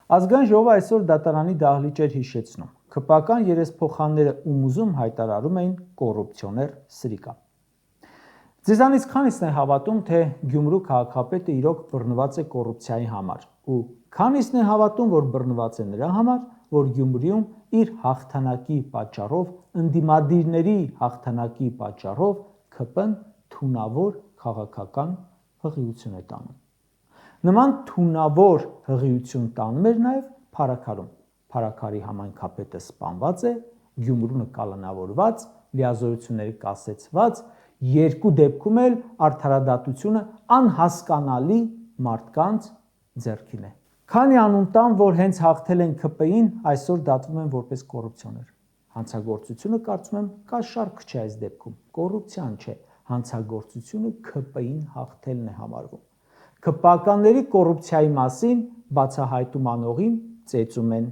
Ազգային ժողովը այսօր դատարանի դահլիճ էր հիշեցնում։ ՔՊԱ-կան երեսփոխանները ումուզում հայտարարում էին կոռուպցիոներ սրիկա։ Ձեզանից քանիսն է հավատում, թե Գյումրու քաղաքապետը իրոք բռնված է կոռուպցիայի համար, ու քանիսն է հավատում, որ բռնված է նրա համար, որ Գյումրիում իր հաղթանակի պատճառով, ընդդիմադիրների հաղթանակի պատճառով ՔՊ-ն թունավոր քաղաքական հղիություն է տանում։ Նման թունավոր հղիություն տանում էր նաև Փարաքարում։ Փարաքարի համայնքապետը սպանված է, Գյումրունը կալանավորված, լիազորությունները կասեցված, երկու դեպքում էլ արդարադատությունը անհասկանալի մարդկանց ձեռքին է։ Քանի անուն տան, որ հենց հաղթել են ՔՊ-ին, այսօր դատվում են որպես կոռուպցիոներ։ Հանցագործությունը, կարծում եմ, կաշառք չէ այս դեպքում, կոռուպցիան չէ, հանցագործությունը ՔՊ-ին հաղթելն է համարվում։ ՔՊԱ-կանների կոռուպցիայի մասին բացահայտում անողին ծեծում են,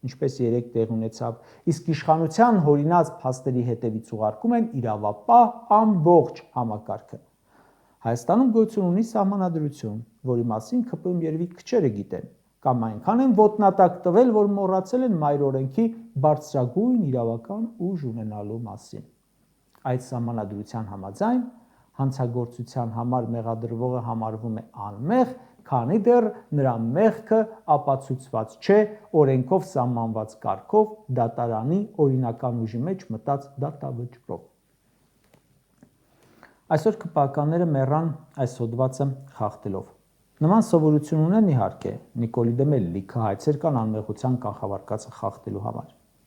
ինչպես երեկ տեղ ունեցավ, իսկ իշխանության հորինած փաստերի հետևից ուղարկում են իրավապահ ամբողջ համակարգը։ Հայաստանում գոյություն ունի սահմանադրություն, որի մասին ՔՊ-ում երևի քչերը գիտեն, կամ այնքան են ոտնատակ տվել, որ մոռացել են մայր օրենքի բարձրագույն իրավական ուժ ունենալու մասին։ Այդ սահմանադրության համաձայն հանցագործության համար մեղադրվողը համարվում է անմեղ, քանի դեռ նրա մեղքը ապացուցված չէ օրենքով սահմանված կարգով դատարանի օրինական ուժի մեջ մտած դատավճռով։ Այսօր ՔՊԱ-կանները մեռան այս հոդվածը խախտելով։ Նման սովորություն ունեն իհարկե, Նիկոլի դեմ էլ լիքը հայցեր կան անմեղության կանխավարկածը խախտելու համար։